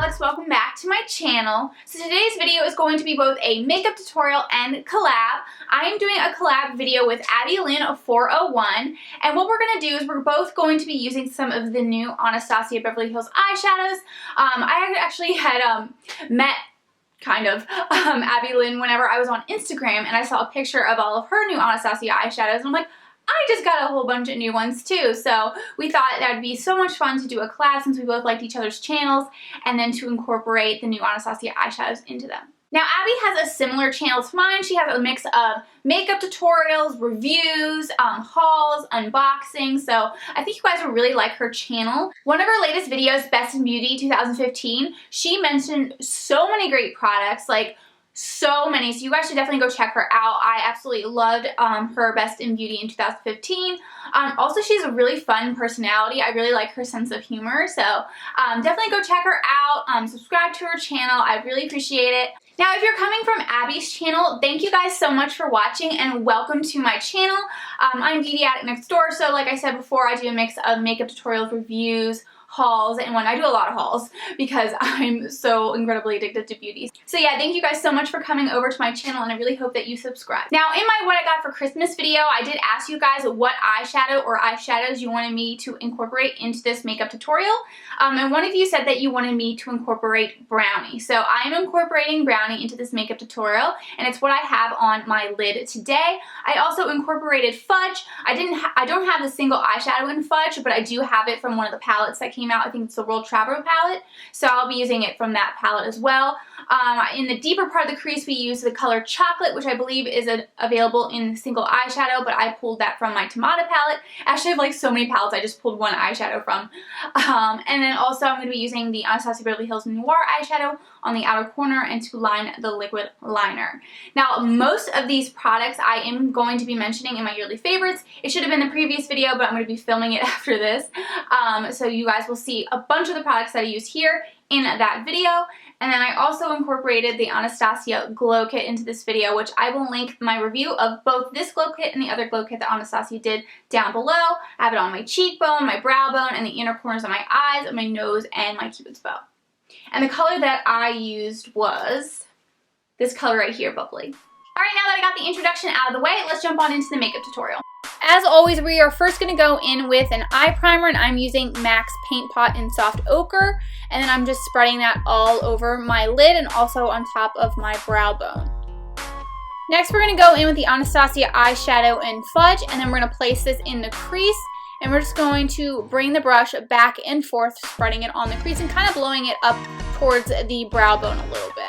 loves, welcome back to my channel. So today's video is going to be both a makeup tutorial and collab. I am doing a collab video with AbbyLynn401, and what we're going to do is we're both going to be using some of the new Anastasia Beverly Hills eyeshadows. I actually had met AbbyLynn whenever I was on Instagram, and I saw a picture of all of her new Anastasia eyeshadows, and I'm like, I just got a whole bunch of new ones too, so we thought that would be so much fun to do a collab since we both liked each other's channels, and then to incorporate the new Anastasia eyeshadows into them. Now, Abby has a similar channel to mine. She has a mix of makeup tutorials, reviews, hauls, unboxing, so I think you guys will really like her channel. One of her latest videos, Best in Beauty 2015, she mentioned so many great products, like so many, so you guys should definitely go check her out. I absolutely loved her Best in Beauty in 2015. Also, she's a really fun personality. I really like her sense of humor, so definitely go check her out. Subscribe to her channel. I really appreciate it. Now, if you're coming from Abby's channel, thank you guys so much for watching and welcome to my channel. I'm BeautyAddictNextDoor, so like I said before, I do a mix of makeup tutorials, reviews, hauls, and I do a lot of hauls because I'm so incredibly addicted to beauty. So yeah, thank you guys so much for coming over to my channel, and I really hope that you subscribe. Now, in my What I Got for Christmas video, I did ask you guys what eyeshadow or eyeshadows you wanted me to incorporate into this makeup tutorial, and one of you said that you wanted me to incorporate brownie. So I am incorporating brownie into this makeup tutorial, and it's what I have on my lid today. I also incorporated fudge. I don't have the single eyeshadow in fudge, but I do have it from one of the palettes that came out. I think it's the World Traveler palette, so I'll be using it from that palette as well. In the deeper part of the crease, we use the color Chocolate, which I believe is available in single eyeshadow, but I pulled that from my Tomato palette. Actually, I have like so many palettes, I just pulled one eyeshadow from. And then also I'm going to be using the Anastasia Beverly Hills Noir eyeshadow on the outer corner and to line the liquid liner. Now, most of these products I am going to be mentioning in my yearly favorites. It should have been the previous video, but I'm going to be filming it after this. So you guys will see a bunch of the products that I use here in that video. And then I also incorporated the Anastasia Glow Kit into this video, which I will link my review of both this glow kit and the other glow kit that Anastasia did down below. I have it on my cheekbone, my brow bone, and the inner corners of my eyes, and my nose, and my Cupid's bow. And the color that I used was this color right here, Bubbly. Alright, now that I got the introduction out of the way, let's jump on into the makeup tutorial. As always, we are first going to go in with an eye primer, and I'm using MAC's Paint Pot in Soft Ochre, and then I'm just spreading that all over my lid and also on top of my brow bone. Next, we're going to go in with the Anastasia eyeshadow in Fudge, and then we're going to place this in the crease, and we're just going to bring the brush back and forth, spreading it on the crease and kind of blowing it up towards the brow bone a little bit.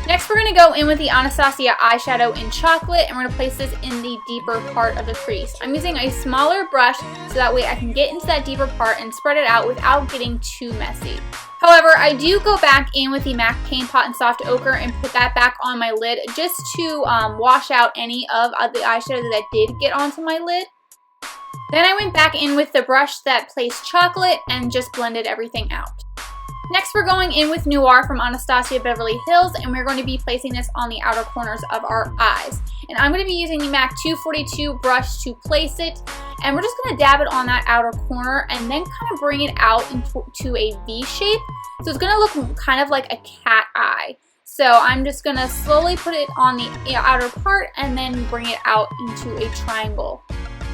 Next, we're going to go in with the Anastasia eyeshadow in Chocolate, and we're going to place this in the deeper part of the crease. I'm using a smaller brush so that way I can get into that deeper part and spread it out without getting too messy. However, I do go back in with the MAC Paint Pot in Soft Ochre and put that back on my lid just to wash out any of the eyeshadow that did get onto my lid. Then I went back in with the brush that placed Chocolate and just blended everything out. Next, we're going in with Noir from Anastasia Beverly Hills, and we're going to be placing this on the outer corners of our eyes. And I'm going to be using the MAC 242 brush to place it, and we're just going to dab it on that outer corner and then kind of bring it out into a V shape. So it's going to look kind of like a cat eye. So I'm just going to slowly put it on the outer part and then bring it out into a triangle.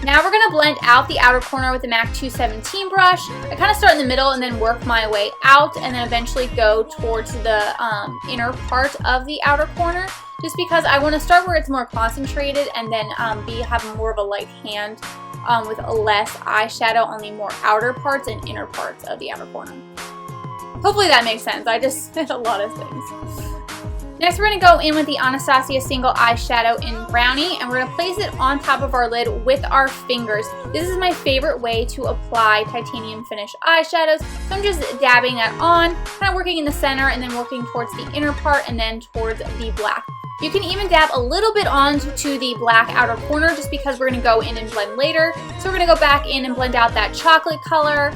Now we're going to blend out the outer corner with the MAC 217 brush. I kind of start in the middle and then work my way out, and then eventually go towards the inner part of the outer corner, just because I want to start where it's more concentrated and then have more of a light hand with less eyeshadow on the more outer parts and inner parts of the outer corner. Hopefully that makes sense. I just said a lot of things. Next, we're going to go in with the Anastasia single eyeshadow in Brownie, and we're going to place it on top of our lid with our fingers. This is my favorite way to apply titanium finish eyeshadows, so I'm just dabbing that on, kind of working in the center and then working towards the inner part and then towards the black. You can even dab a little bit onto the black outer corner just because we're going to go in and blend later. So we're going to go back in and blend out that chocolate color,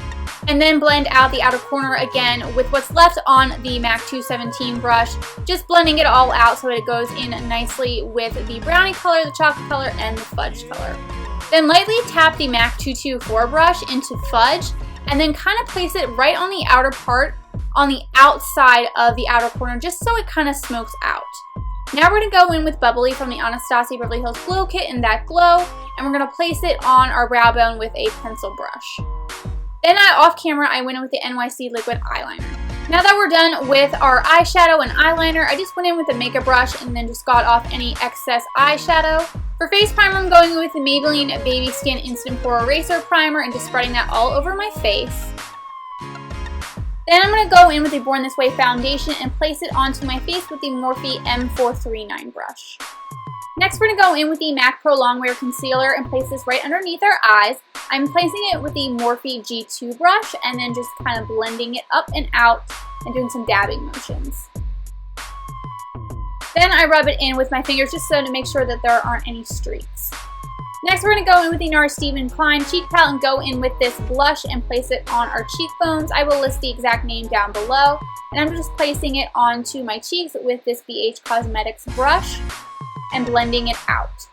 and then blend out the outer corner again with what's left on the MAC 217 brush, just blending it all out so that it goes in nicely with the brownie color, the chocolate color, and the fudge color. Then lightly tap the MAC 224 brush into Fudge, and then kind of place it right on the outer part on the outside of the outer corner just so it kind of smokes out. Now we're going to go in with Bubbly from the Anastasia Beverly Hills Glow Kit in that glow, and we're going to place it on our brow bone with a pencil brush. Then off camera, I went in with the NYC liquid eyeliner. Now that we're done with our eyeshadow and eyeliner, I just went in with a makeup brush and then just got off any excess eyeshadow. For face primer, I'm going with the Maybelline Baby Skin Instant Pore Eraser Primer and just spreading that all over my face. Then I'm going to go in with the Born This Way foundation and place it onto my face with the Morphe M439 brush. Next, we're going to go in with the MAC Pro Longwear Concealer and place this right underneath our eyes. I'm placing it with the Morphe G2 brush and then just kind of blending it up and out and doing some dabbing motions. Then I rub it in with my fingers just so to make sure that there aren't any streaks. Next, we're going to go in with the NARS Stephen Klein Cheek Palette and go in with this blush and place it on our cheekbones. I will list the exact name down below. And I'm just placing it onto my cheeks with this BH Cosmetics brush and blending it out.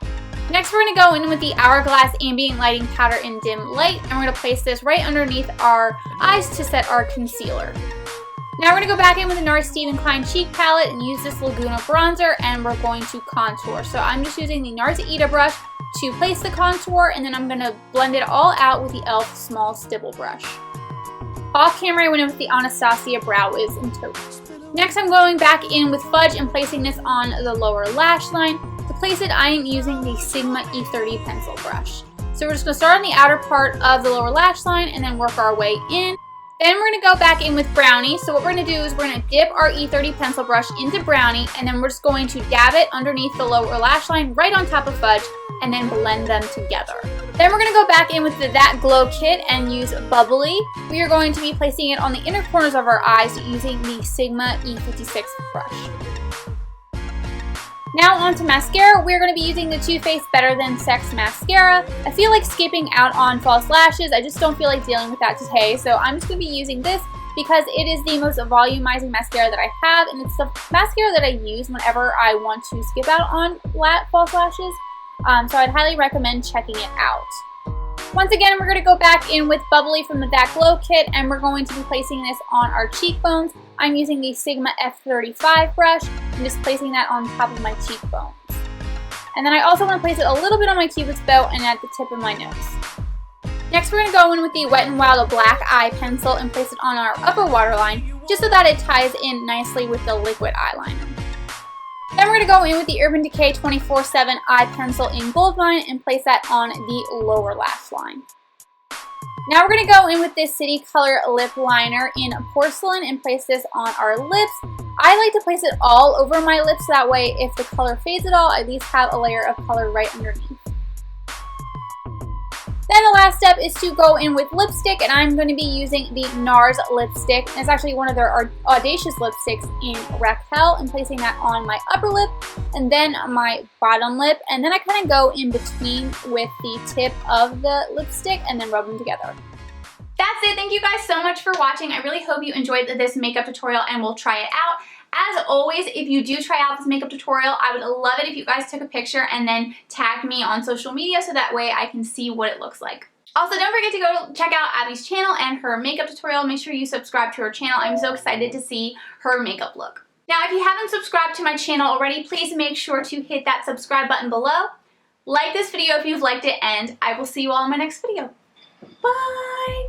Next, we're going to go in with the Hourglass Ambient Lighting Powder in Dim Light, and we're going to place this right underneath our eyes to set our concealer. Now we're going to go back in with the NARS Stephen Klein Cheek Palette and use this Laguna bronzer, and we're going to contour. So I'm just using the NARS Ita brush to place the contour, and then I'm going to blend it all out with the e.l.f. Small Stipple brush. Off camera, I went in with the Anastasia Brow Wiz in Taupe. Next, I'm going back in with Fudge and placing this on the lower lash line. To place it, I am using the Sigma E30 pencil brush. So we're just going to start on the outer part of the lower lash line and then work our way in. Then we're going to go back in with Brownie. So what we're going to do is we're going to dip our E30 pencil brush into Brownie, and then we're just going to dab it underneath the lower lash line right on top of Fudge and then blend them together. Then we're going to go back in with the That Glow Kit and use Bubbly. We are going to be placing it on the inner corners of our eyes using the Sigma E56 brush. Now on to mascara. We're going to be using the Too Faced Better Than Sex mascara. I feel like skipping out on false lashes. I just don't feel like dealing with that today, so I'm just going to be using this because it is the most volumizing mascara that I have, and it's the mascara that I use whenever I want to skip out on false lashes. So I'd highly recommend checking it out. Once again, we're going to go back in with Bubbly from the That Glow Kit, and we're going to be placing this on our cheekbones. I'm using the Sigma F35 brush and just placing that on top of my cheekbones. And then I also want to place it a little bit on my Cupid's bow and at the tip of my nose. Next, we're going to go in with the Wet n Wild Black Eye Pencil and place it on our upper waterline just so that it ties in nicely with the liquid eyeliner. Then we're going to go in with the Urban Decay 24/7 Eye Pencil in Goldmine and place that on the lower lash line. Now we're going to go in with this City Color Lip Liner in Porcelain and place this on our lips. I like to place it all over my lips, that way if the color fades at all, I at least have a layer of color right underneath. Then the last step is to go in with lipstick, and I'm going to be using the NARS lipstick. It's actually one of their Audacious lipsticks in Raquel, and placing that on my upper lip and then my bottom lip, and then I kind of go in between with the tip of the lipstick and then rub them together. That's it. Thank you guys so much for watching. I really hope you enjoyed this makeup tutorial and will try it out. As always, if you do try out this makeup tutorial, I would love it if you guys took a picture and then tagged me on social media so that way I can see what it looks like. Also, don't forget to go check out Abby's channel and her makeup tutorial. Make sure you subscribe to her channel. I'm so excited to see her makeup look. Now, if you haven't subscribed to my channel already, please make sure to hit that subscribe button below. Like this video if you've liked it, and I will see you all in my next video. Bye!